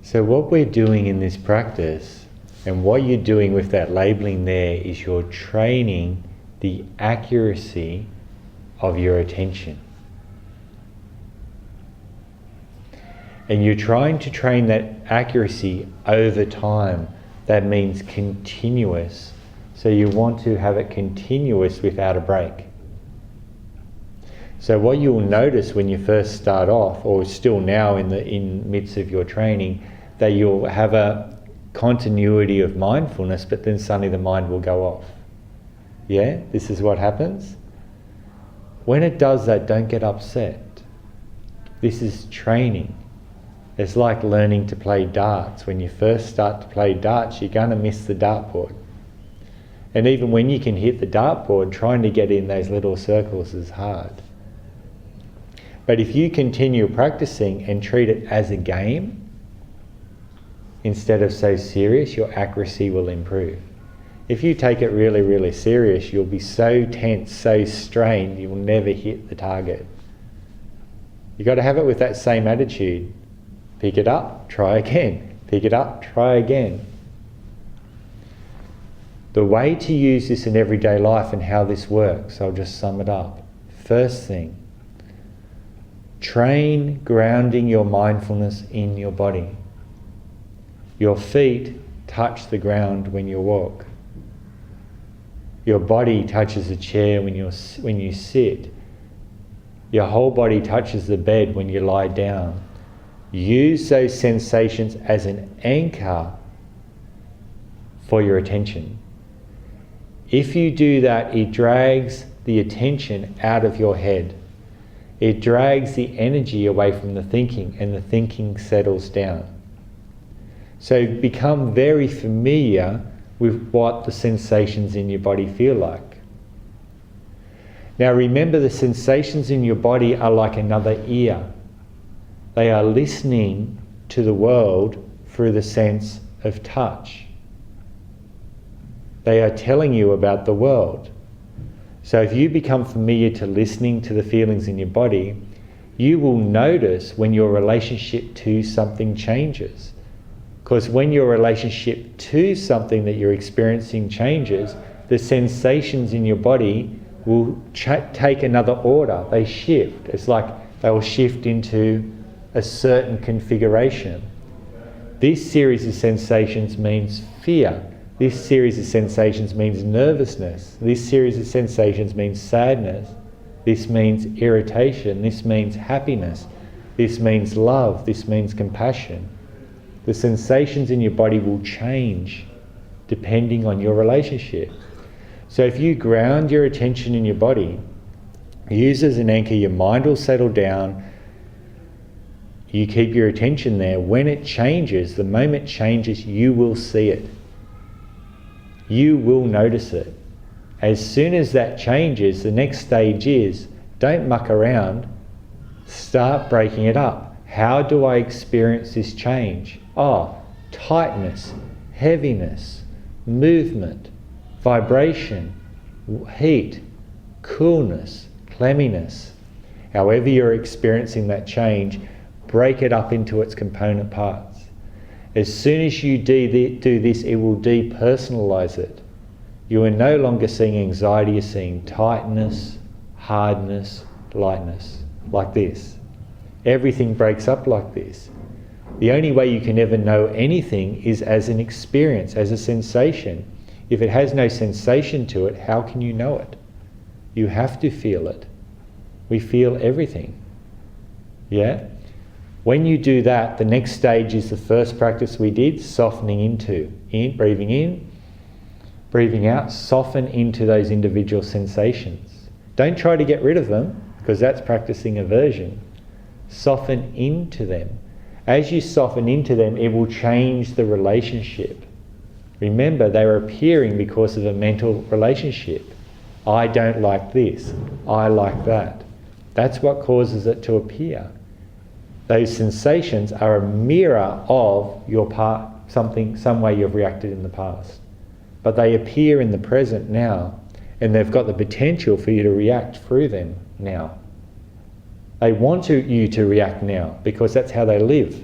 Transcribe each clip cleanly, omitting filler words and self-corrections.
So what we're doing in this practice, and what you're doing with that labeling there, is you're training the accuracy of your attention. And you're trying to train that accuracy over time. That means continuous. So you want to have it continuous without a break. So what you'll notice when you first start off, or still now in midst of your training, that you'll have a continuity of mindfulness, but then suddenly the mind will go off. Yeah, this is what happens. When it does that, don't get upset. This is training. It's like learning to play darts. When you first start to play darts, you're going to miss the dartboard. And even when you can hit the dartboard, trying to get in those little circles is hard. But if you continue practicing and treat it as a game, instead of so serious, your accuracy will improve. If you take it really, really serious, you'll be so tense, so strained, you'll never hit the target. You've got to have it with that same attitude. Pick it up, try again. Pick it up, try again. The way to use this in everyday life and how this works, I'll just sum it up. First thing, train grounding your mindfulness in your body. Your feet touch the ground when you walk. Your body touches the chair when you sit. Your whole body touches the bed when you lie down. Use those sensations as an anchor for your attention. If you do that, it drags the attention out of your head. It drags the energy away from the thinking, and the thinking settles down. So become very familiar with what the sensations in your body feel like. Now remember, the sensations in your body are like another ear. They are listening to the world through the sense of touch. They are telling you about the world. So if you become familiar to listening to the feelings in your body, you will notice when your relationship to something changes. Because when your relationship to something that you're experiencing changes, the sensations in your body will take another order. They shift. It's like they will shift into a certain configuration. This series of sensations means fear. This series of sensations means nervousness. This series of sensations means sadness. This means irritation. This means happiness. This means love. This means compassion. The sensations in your body will change depending on your relationship. So if you ground your attention in your body, use as an anchor, your mind will settle down. You keep your attention there. When it changes, the moment it changes, you will see it. You will notice it. As soon as that changes, the next stage is, don't muck around, start breaking it up. How do I experience this change? Tightness, heaviness, movement, vibration, heat, coolness, clamminess. However you're experiencing that change, break it up into its component parts. As soon as you do this, it will depersonalize it. You are no longer seeing anxiety, you're seeing tightness, hardness, lightness, like this. Everything breaks up like this. The only way you can ever know anything is as an experience, as a sensation. If it has no sensation to it, how can you know it? You have to feel it. We feel everything. Yeah? When you do that, the next stage is the first practice we did, softening into. Breathing in, breathing out, soften into those individual sensations. Don't try to get rid of them, because that's practicing aversion. Soften into them. As you soften into them, it will change the relationship. Remember, they are appearing because of a mental relationship. I don't like this. I like that. That's what causes it to appear. Those sensations are a mirror of your some way you've reacted in the past. But they appear in the present now, and they've got the potential for you to react through them now. They want you to react now, because that's how they live.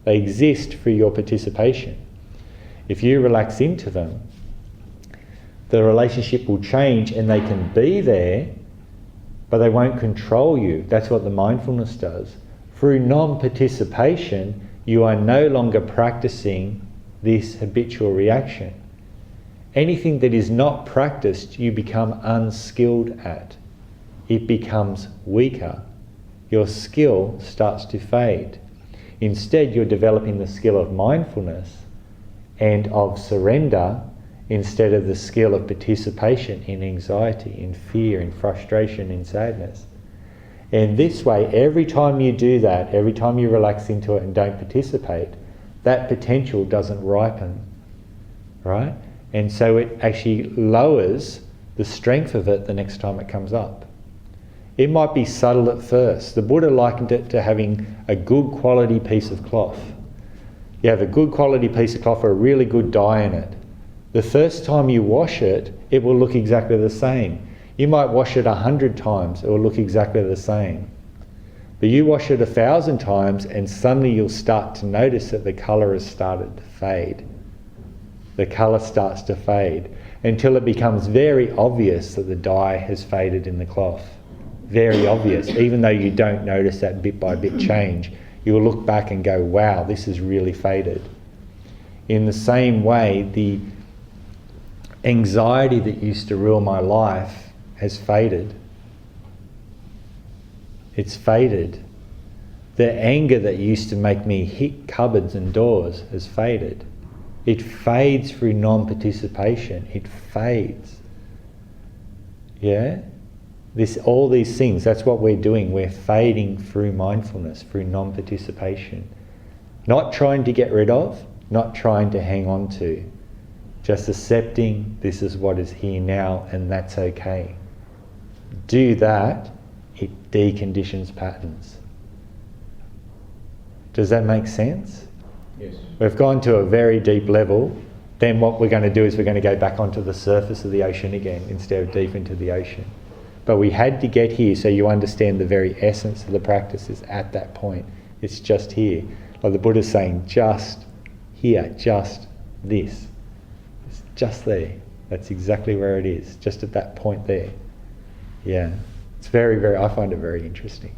They exist through your participation. If you relax into them, the relationship will change and they can be there, but they won't control you. That's what the mindfulness does. Through non-participation, you are no longer practicing this habitual reaction. Anything that is not practiced, you become unskilled at. It becomes weaker. Your skill starts to fade. Instead, you're developing the skill of mindfulness and of surrender instead of the skill of participation in anxiety, in fear, in frustration, in sadness. And this way, every time you do that, every time you relax into it and don't participate, that potential doesn't ripen, right? And so it actually lowers the strength of it the next time it comes up. It might be subtle at first. The Buddha likened it to having a good quality piece of cloth. You have a good quality piece of cloth or a really good dye in it. The first time you wash it, it will look exactly the same. You might wash it 100 times, it will look exactly the same. But you wash it 1,000 times and suddenly you'll start to notice that the colour has started to fade. The colour starts to fade until it becomes very obvious that the dye has faded in the cloth. Very obvious, even though you don't notice that bit by bit change. You'll look back and go, wow, this is really faded. In the same way, the anxiety that used to rule my life has faded. It's faded. The anger that used to make me hit cupboards and doors has faded. It fades through non-participation. It fades. Yeah? All these things, that's what we're doing. We're fading through mindfulness, through non-participation. Not trying to get rid of, not trying to hang on to. Just accepting this is what is here now and that's okay. Do that, it deconditions patterns. Does that make sense? Yes. We've gone to a very deep level. Then what we're going to do is we're going to go back onto the surface of the ocean again instead of deep into the ocean. But we had to get here so you understand the very essence of the practice is at that point. It's just here. Like the Buddha's saying, just here, just this. It's just there. That's exactly where it is, just at that point there. Yeah. It's very, I find it very interesting.